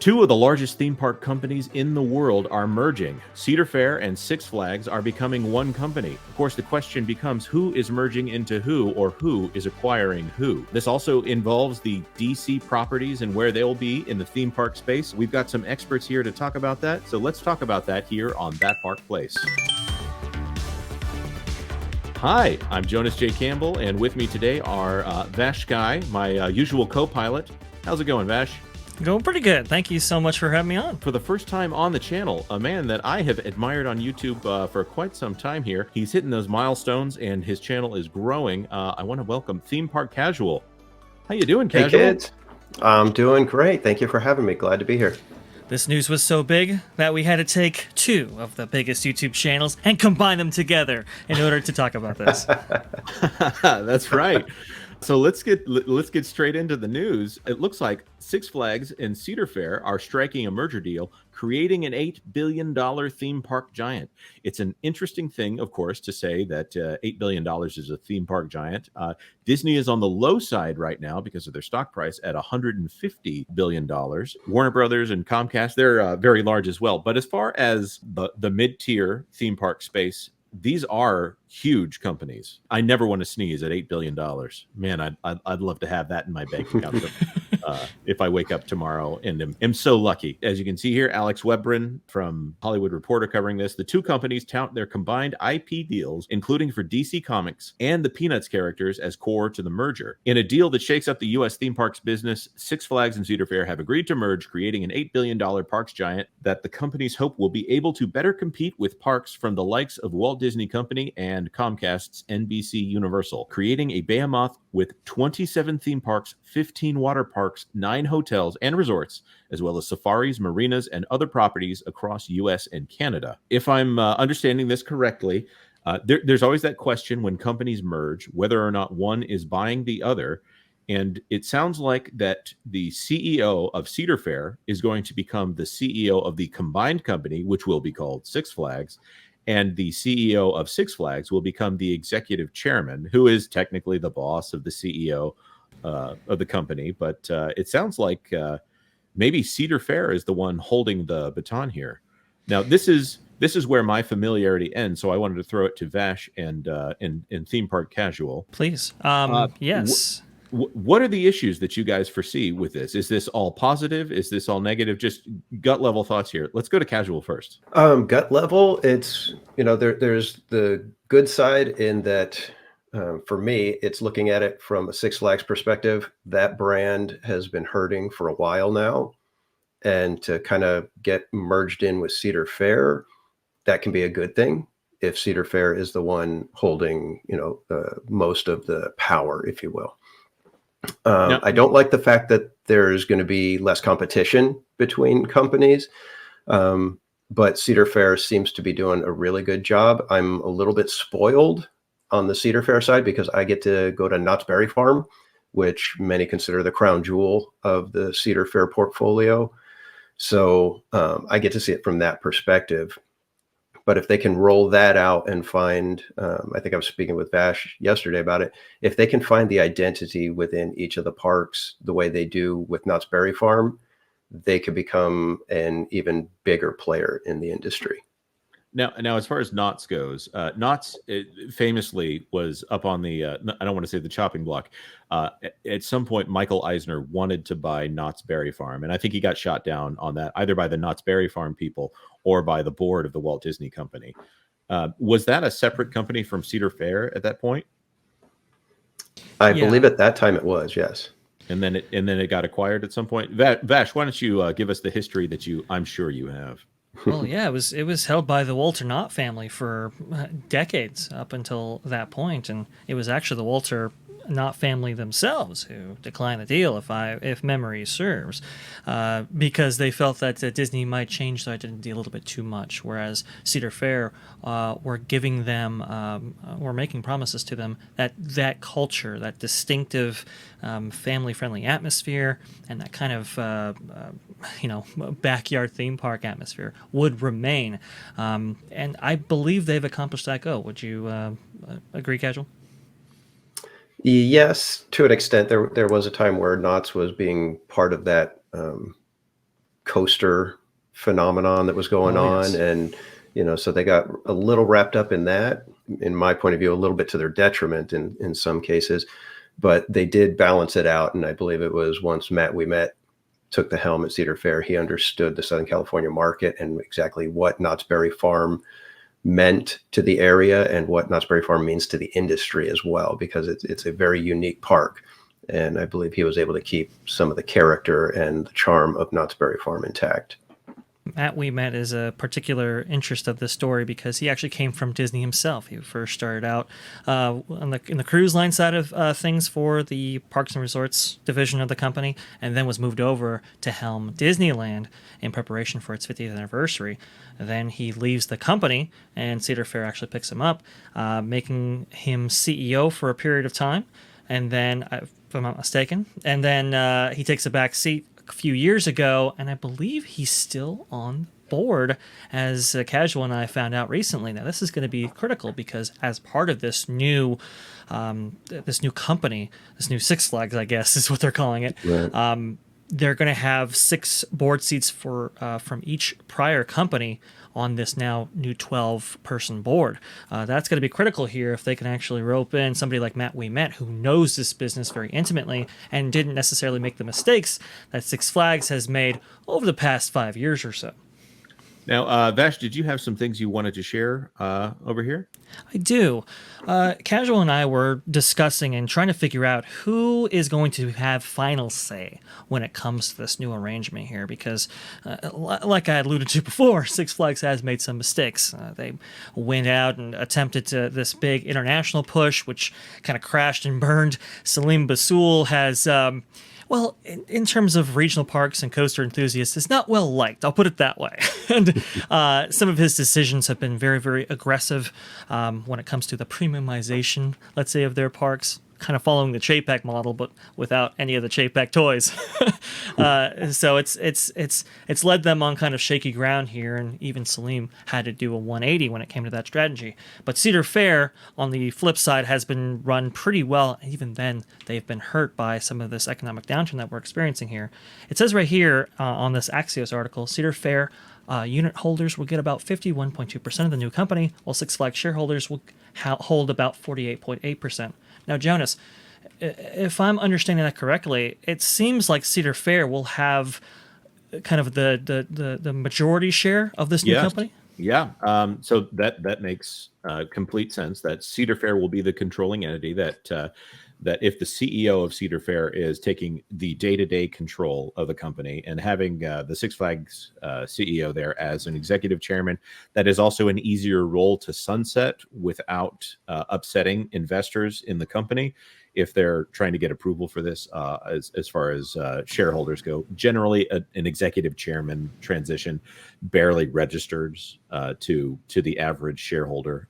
Two of the largest theme park companies in the world are merging. Cedar Fair and Six Flags are becoming one company. Of course, the question becomes who is merging into who, or who is acquiring who. This also involves the DC properties and where they'll be in the theme park space. We've got some experts here to talk about that, so let's talk about that here on That Park Place. Hi, I'm Jonas J. Campbell, and with me today are Vash Sky, my usual co-pilot. How's it going, Vash? Going pretty good. Thank you so much for having me on. For the first time on the channel, a man that I have admired on YouTube for quite some time here. He's hitting those milestones, and his channel is growing. I want to welcome Theme Park Casual. How you doing, Casual? Hey, kids. I'm doing great. Thank you for having me. Glad to be here. This news was so big that we had to take two of the biggest YouTube channels and combine them together in order to talk about this. That's right. So let's get straight into the news. It looks like Six Flags and Cedar Fair are striking a merger deal, creating an $8 billion theme park giant. It's an interesting thing, of course, to say that $8 billion is a theme park giant. Disney is on the low side right now because of their stock price at $150 billion. Warner Brothers and Comcast, they're very large as well. But as far as the mid-tier theme park space, these are huge companies. I never want to sneeze at $8 billion. Man, I'd love to have that in my bank account if I wake up tomorrow and am so lucky. As you can see here, Alex Weprin from Hollywood Reporter covering this. The two companies tout their combined IP deals, including for DC Comics and the Peanuts characters, as core to the merger. In a deal that shakes up the U.S. theme parks business, Six Flags and Cedar Fair have agreed to merge, creating an $8 billion parks giant that the companies hope will be able to better compete with parks from the likes of Walt Disney Company and Comcast's NBC Universal, creating a behemoth with 27 theme parks, 15 water parks, 9 hotels and resorts, as well as safaris, marinas, and other properties across U.S. and Canada. If I'm understanding this correctly, there's always that question when companies merge, whether or not one is buying the other. And it sounds like that the CEO of Cedar Fair is going to become the CEO of the combined company, which will be called Six Flags. And the CEO of Six Flags will become the executive chairman, who is technically the boss of the CEO of the company. But it sounds like maybe Cedar Fair is the one holding the baton here. Now, this is where my familiarity ends. So I wanted to throw it to Vash and Theme Park Casual. Please. Yes. What are the issues that you guys foresee with this? Is this all positive? Is this all negative? Just gut level thoughts here. Let's go to Casual first. Gut level, it's, there's the good side in that, for me, it's looking at it from a Six Flags perspective. That brand has been hurting for a while now. And to kind of get merged in with Cedar Fair, that can be a good thing if Cedar Fair is the one holding, most of the power, if you will. I don't like the fact that there's going to be less competition between companies, but Cedar Fair seems to be doing a really good job. I'm a little bit spoiled on the Cedar Fair side because I get to go to Knott's Berry Farm, which many consider the crown jewel of the Cedar Fair portfolio. So I get to see it from that perspective. But if they can roll that out and find, I think I was speaking with Vash yesterday about it, if they can find the identity within each of the parks the way they do with Knott's Berry Farm, they could become an even bigger player in the industry. Now, as far as Knott's goes, Knott's famously was up on the, I don't want to say the chopping block. At some point, Michael Eisner wanted to buy Knott's Berry Farm, and I think he got shot down on that, either by the Knott's Berry Farm people or by the board of the Walt Disney Company. Was that a separate company from Cedar Fair at that point? I believe at that time it was, yes. And then it got acquired at some point. Vash, why don't you give us the history that I'm sure you have? Well, yeah, it was held by the Walter Knott family for decades up until that point, and it was actually the Walter Knott family themselves who declined the deal, if memory serves, because they felt that Disney might change their identity a little bit too much, whereas Cedar Fair were giving them, were making promises to them that culture, that distinctive family-friendly atmosphere, and that kind of backyard theme park atmosphere would remain. And I believe they've accomplished that goal. Would you agree, Casual? Yes, to an extent. There was a time where Knott's was being part of that coaster phenomenon that was going Oh, on. yes. And, so they got a little wrapped up in that, in my point of view, a little bit to their detriment in some cases, but they did balance it out. And I believe it was once Matt We Met took the helm at Cedar Fair, he understood the Southern California market and exactly what Knott's Berry Farm meant to the area and what Knott's Berry Farm means to the industry as well, because it's a very unique park. And I believe he was able to keep some of the character and the charm of Knott's Berry Farm intact. Matt We Met is a particular interest of this story because he actually came from Disney himself. He first started out in the cruise line side of things for the Parks and Resorts division of the company, and then was moved over to helm Disneyland in preparation for its 50th anniversary. Then he leaves the company, and Cedar Fair actually picks him up, making him CEO for a period of time, and then, if I'm not mistaken, and then he takes a back seat a few years ago, and I believe he's still on board, as Casual and I found out recently. Now, this is going to be critical because as part of this new company, this new Six Flags, I guess is what they're calling it. Right. They're going to have 6 board seats for from each prior company on this now new 12-person board. That's going to be critical here if they can actually rope in somebody like Matt We Met, who knows this business very intimately and didn't necessarily make the mistakes that Six Flags has made over the past 5 years or so. Now, Vash, did you have some things you wanted to share over here? I do. Casual and I were discussing and trying to figure out who is going to have final say when it comes to this new arrangement here, because like I alluded to before, Six Flags has made some mistakes. They went out and attempted this big international push, which kind of crashed and burned. Salim Basoul has... well, in terms of regional parks and coaster enthusiasts, it's not well liked. I'll put it that way. And some of his decisions have been very, very aggressive when it comes to the premiumization, let's say, of their parks. Kind of following the Chapek model, but without any of the Chapek toys. So it's led them on kind of shaky ground here, and even Salim had to do a 180 when it came to that strategy. But Cedar Fair, on the flip side, has been run pretty well. Even then, they've been hurt by some of this economic downturn that we're experiencing here. It says right here on this Axios article, Cedar Fair unit holders will get about 51.2% of the new company, while Six Flags shareholders will hold about 48.8%. Now, Jonas, if I'm understanding that correctly, it seems like Cedar Fair will have kind of the majority share of this new company. Yeah. So that makes complete sense. That Cedar Fair will be the controlling entity. That if the CEO of Cedar Fair is taking the day-to-day control of the company and having the Six Flags CEO there as an executive chairman, that is also an easier role to sunset without upsetting investors in the company if they're trying to get approval for this as far as shareholders go. Generally, an executive chairman transition barely registers to the average shareholder.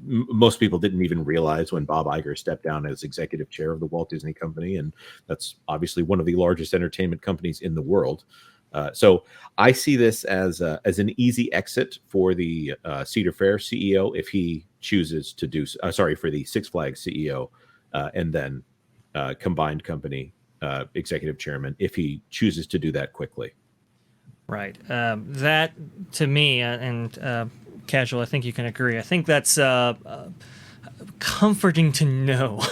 Most people didn't even realize when Bob Iger stepped down as executive chair of the Walt Disney Company, and that's obviously one of the largest entertainment companies in the world. So I see this as an easy exit for the Cedar Fair CEO if he chooses to do. For the Six Flags CEO. And then combined company executive chairman if he chooses to do that quickly. Right. That, to me, and Casual, I think you can agree. I think that's comforting to know.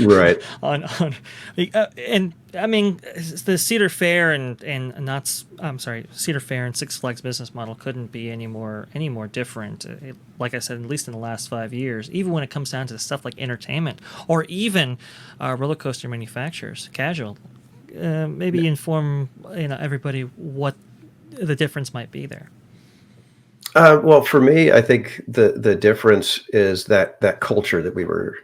Right. And I mean, the Cedar Fair Cedar Fair and Six Flags business model couldn't be any more different. Like I said, at least in the last 5 years, even when it comes down to stuff like entertainment or even roller coaster manufacturers. Casual, maybe inform everybody what the difference might be there. Well, for me, I think the difference is that culture that we were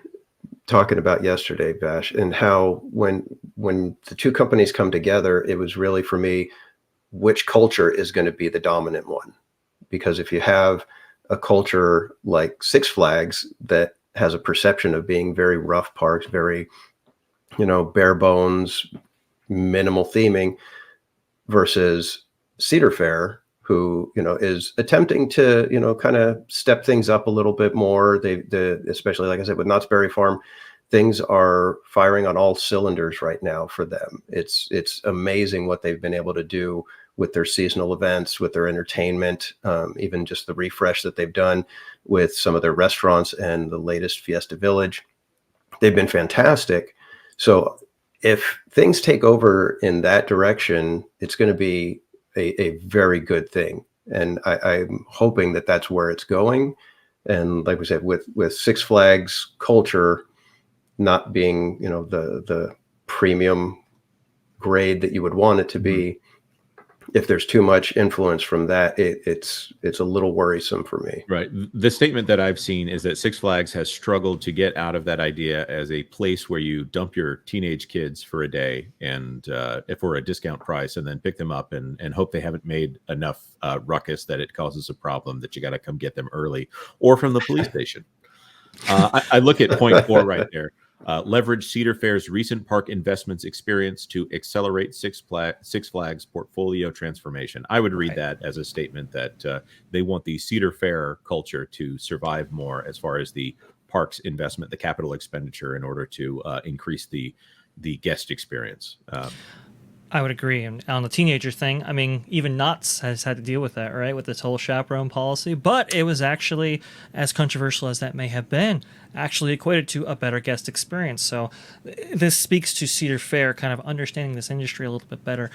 talking about yesterday, Vash, and how when the two companies come together, it was really, for me, which culture is going to be the dominant one. Because if you have a culture like Six Flags that has a perception of being very rough parks, very, bare bones, minimal theming, versus Cedar Fair, who is attempting to kind of step things up a little bit more. They especially, like I said, with Knott's Berry Farm, things are firing on all cylinders right now for them. It's amazing what they've been able to do with their seasonal events, with their entertainment, even just the refresh that they've done with some of their restaurants and the latest Fiesta Village. They've been fantastic. So if things take over in that direction, it's going to be a very good thing. And I'm hoping that that's where it's going. And like we said, with Six Flags culture not being, the premium grade that you would want it to be, if there's too much influence from that, it's a little worrisome for me. Right. The statement that I've seen is that Six Flags has struggled to get out of that idea as a place where you dump your teenage kids for a day and for a discount price, and then pick them up and hope they haven't made enough ruckus that it causes a problem that you got to come get them early or from the police station. I look at point 4 right there. Leverage Cedar Fair's recent park investments experience to accelerate Six Flags portfolio transformation. I would read that as a statement that they want the Cedar Fair culture to survive more as far as the park's investment, the capital expenditure, in order to increase the guest experience. I would agree. And on the teenager thing, I mean, even Knott's has had to deal with that, right? With this whole chaperone policy. But it was actually, as controversial as that may have been, actually equated to a better guest experience. So this speaks to Cedar Fair kind of understanding this industry a little bit better,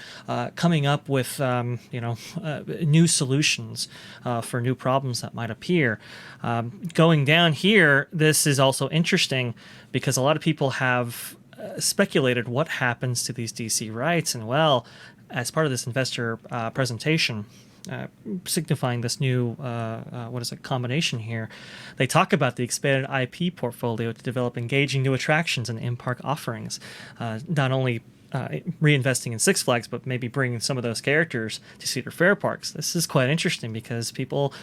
coming up with, new solutions for new problems that might appear. Going down here, this is also interesting because a lot of people have speculated what happens to these DC rights. And well, as part of this investor presentation, signifying this new combination here, they talk about the expanded IP portfolio to develop engaging new attractions and in-park offerings, not only reinvesting in Six Flags, but maybe bringing some of those characters to Cedar Fair parks. This is quite interesting because people,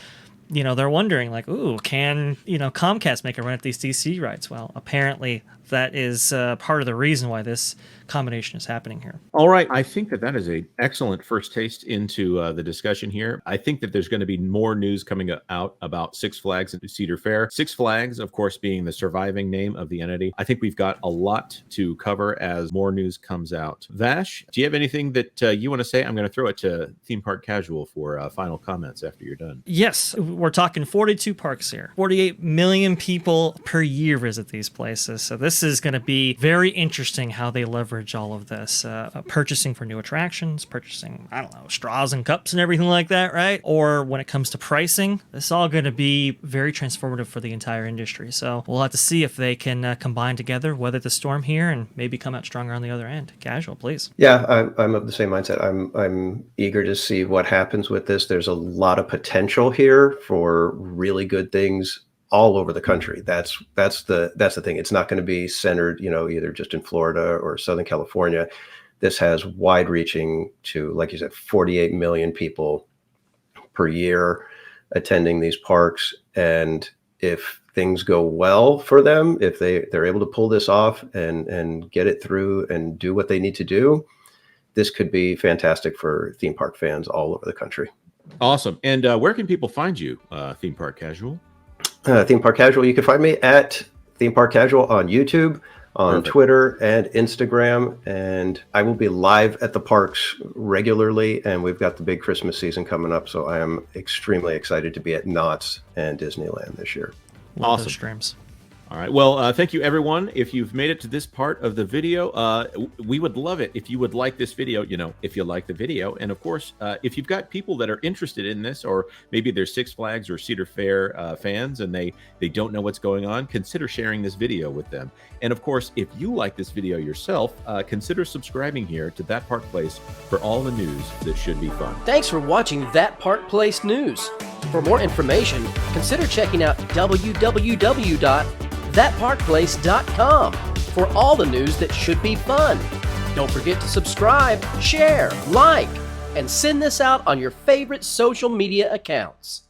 they're wondering, like, ooh, can Comcast make a run at these DC rights? Well, apparently that is part of the reason why this combination is happening here. All right. I think that is an excellent first taste into the discussion here. I think that there's going to be more news coming out about Six Flags and Cedar Fair. Six Flags, of course, being the surviving name of the entity. I think we've got a lot to cover as more news comes out. Vash, do you have anything that you want to say? I'm going to throw it to Theme Park Casual for final comments after you're done. Yes, we're talking 42 parks here. 48 million people per year visit these places. So this is going to be very interesting how they leverage all of this, purchasing for new attractions, purchasing, straws and cups and everything like that, right? Or when it comes to pricing, this is all going to be very transformative for the entire industry. So we'll have to see if they can combine together, weather the storm here, and maybe come out stronger on the other end. Casual, please. Yeah, I'm of the same mindset. I'm eager to see what happens with this. There's a lot of potential here for really good things all over the country. That's the thing. It's not going to be centered, either just in Florida or Southern California. This has wide reaching to, like you said, 48 million people per year attending these parks. And if things go well for them, if they're able to pull this off and get it through and do what they need to do, this could be fantastic for theme park fans all over the country. Awesome. And where can people find you, Theme Park Casual? Theme Park Casual, you can find me at Theme Park Casual on YouTube, on Perfect. Twitter and Instagram, and I will be live at the parks regularly, and we've got the big Christmas season coming up, so I am extremely excited to be at Knott's and Disneyland this year. Love Awesome. those streams. All right. Well, thank you, everyone. If you've made it to this part of the video, we would love it if you would like this video, if you like the video. And of course, if you've got people that are interested in this, or maybe they're Six Flags or Cedar Fair fans and they don't know what's going on, consider sharing this video with them. And of course, if you like this video yourself, consider subscribing here to That Park Place for all the news that should be fun. Thanks for watching That Park Place News. For more information, consider checking out www.thatparkplace.com for all the news that should be fun. Don't forget to subscribe, share, like, and send this out on your favorite social media accounts.